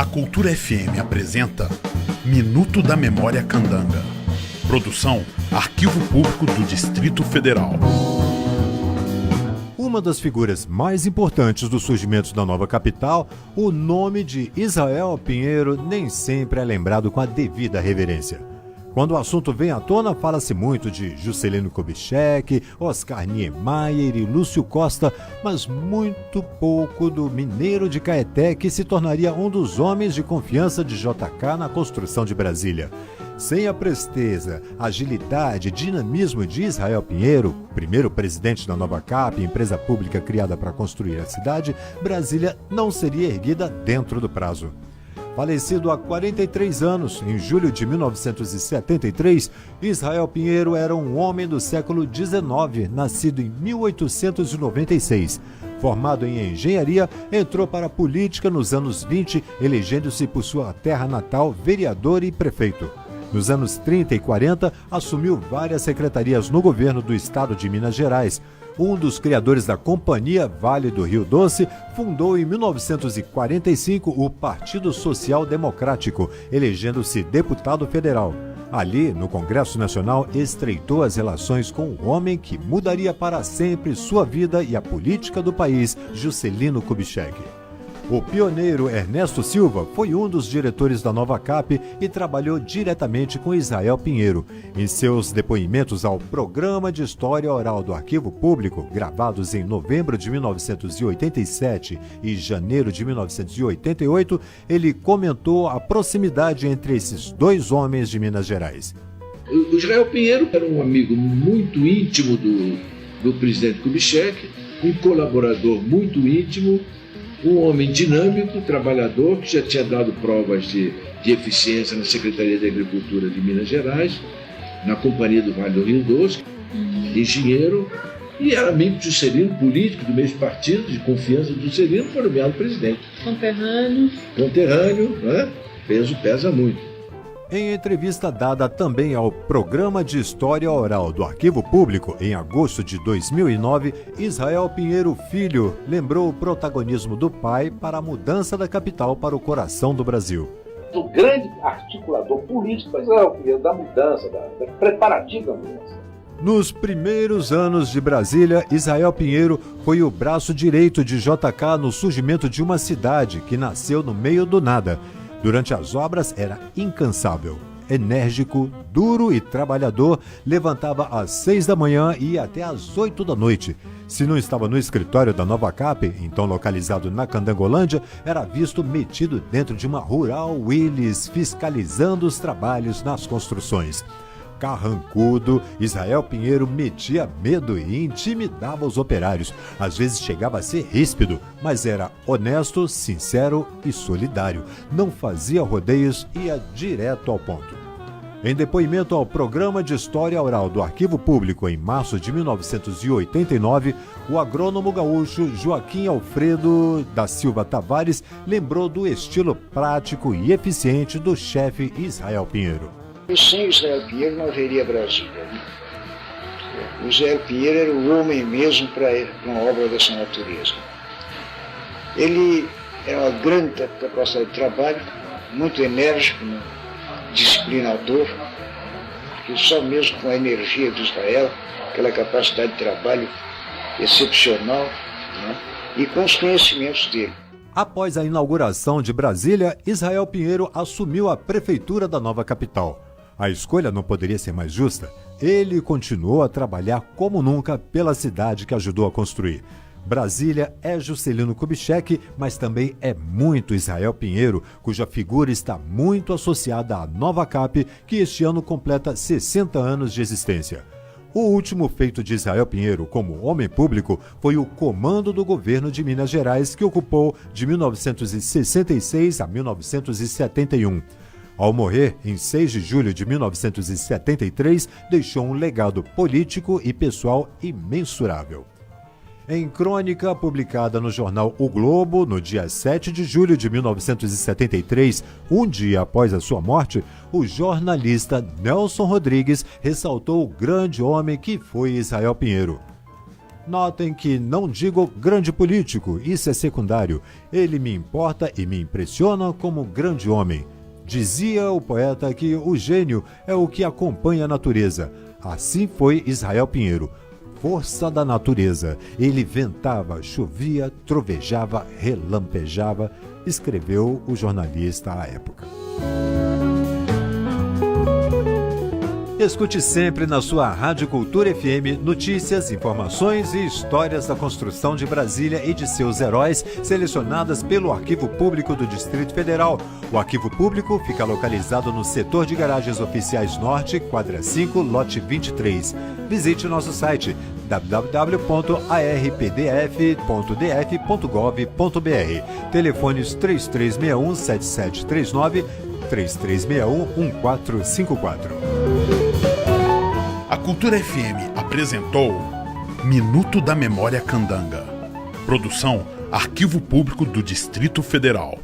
A Cultura FM apresenta Minuto da Memória Candanga. Produção Arquivo Público do Distrito Federal. Uma das figuras mais importantes do surgimento da nova capital, o nome de Israel Pinheiro nem sempre é lembrado com a devida reverência. Quando o assunto vem à tona, fala-se muito de Juscelino Kubitschek, Oscar Niemeyer e Lúcio Costa, mas muito pouco do mineiro de Caeté, que se tornaria um dos homens de confiança de JK na construção de Brasília. Sem a presteza, agilidade e dinamismo de Israel Pinheiro, primeiro presidente da Nova Cap, empresa pública criada para construir a cidade, Brasília não seria erguida dentro do prazo. Falecido há 43 anos, em julho de 1973, Israel Pinheiro era um homem do século XIX, nascido em 1896. Formado em engenharia, entrou para a política nos anos 20, elegendo-se por sua terra natal vereador e prefeito. Nos anos 30 e 40, assumiu várias secretarias no governo do estado de Minas Gerais. Um dos criadores da Companhia Vale do Rio Doce, fundou em 1945 o Partido Social Democrático, elegendo-se deputado federal. Ali, no Congresso Nacional, estreitou as relações com o homem que mudaria para sempre sua vida e a política do país, Juscelino Kubitschek. O pioneiro Ernesto Silva foi um dos diretores da Nova Cap e trabalhou diretamente com Israel Pinheiro. Em seus depoimentos ao Programa de História Oral do Arquivo Público, gravados em novembro de 1987 e janeiro de 1988, ele comentou a proximidade entre esses dois homens de Minas Gerais. O Israel Pinheiro era um amigo muito íntimo do presidente Kubitschek, um colaborador muito íntimo, um homem dinâmico, trabalhador, que já tinha dado provas de eficiência na Secretaria de Agricultura de Minas Gerais, na Companhia do Vale do Rio Doce, engenheiro, e era amigo de Juscelino, político do mesmo partido, de confiança do Juscelino, foi nomeado presidente. Conterrâneo, né? Peso pesa muito. Em entrevista dada também ao Programa de História Oral do Arquivo Público, em agosto de 2009, Israel Pinheiro Filho lembrou o protagonismo do pai para a mudança da capital para o coração do Brasil. O grande articulador político foi Israel Pinheiro da mudança, da preparativa da mudança. Nos primeiros anos de Brasília, Israel Pinheiro foi o braço direito de JK no surgimento de uma cidade que nasceu no meio do nada. Durante as obras era incansável, enérgico, duro e trabalhador, levantava às 6 da manhã e ia até às 8 da noite. Se não estava no escritório da Nova Cap, então localizado na Candangolândia, era visto metido dentro de uma Rural Willys, fiscalizando os trabalhos nas construções. Carrancudo, Israel Pinheiro metia medo e intimidava os operários. Às vezes chegava a ser ríspido, mas era honesto, sincero e solidário. Não fazia rodeios e ia direto ao ponto. Em depoimento ao Programa de História Oral do Arquivo Público em março de 1989, o agrônomo gaúcho Joaquim Alfredo da Silva Tavares lembrou do estilo prático e eficiente do chefe Israel Pinheiro. E sem o Israel Pinheiro não haveria Brasília. Né? O Israel Pinheiro era o homem mesmo para uma obra dessa natureza. Ele era uma grande capacidade de trabalho, muito enérgico, né? Disciplinador, porque só mesmo com a energia de Israel, aquela capacidade de trabalho excepcional, né? E com os conhecimentos dele. Após a inauguração de Brasília, Israel Pinheiro assumiu a prefeitura da nova capital. A escolha não poderia ser mais justa. Ele continuou a trabalhar como nunca pela cidade que ajudou a construir. Brasília é Juscelino Kubitschek, mas também é muito Israel Pinheiro, cuja figura está muito associada à Nova Cap, que este ano completa 60 anos de existência. O último feito de Israel Pinheiro como homem público foi o comando do governo de Minas Gerais, que ocupou de 1966 a 1971. Ao morrer, em 6 de julho de 1973, deixou um legado político e pessoal imensurável. Em crônica publicada no jornal O Globo, no dia 7 de julho de 1973, um dia após a sua morte, o jornalista Nelson Rodrigues ressaltou o grande homem que foi Israel Pinheiro. Notem que não digo grande político, isso é secundário. Ele me importa e me impressiona como grande homem. Dizia o poeta que o gênio é o que acompanha a natureza. Assim foi Israel Pinheiro. Força da natureza. Ele ventava, chovia, trovejava, relampejava, escreveu o jornalista à época. Escute sempre na sua Rádio Cultura FM notícias, informações e histórias da construção de Brasília e de seus heróis, selecionadas pelo Arquivo Público do Distrito Federal. O Arquivo Público fica localizado no setor de garagens oficiais Norte, quadra 5, lote 23. Visite nosso site www.arpdf.df.gov.br. Telefones 3361-7739, 3361-1454. A Cultura FM apresentou Minuto da Memória Candanga. Produção Arquivo Público do Distrito Federal.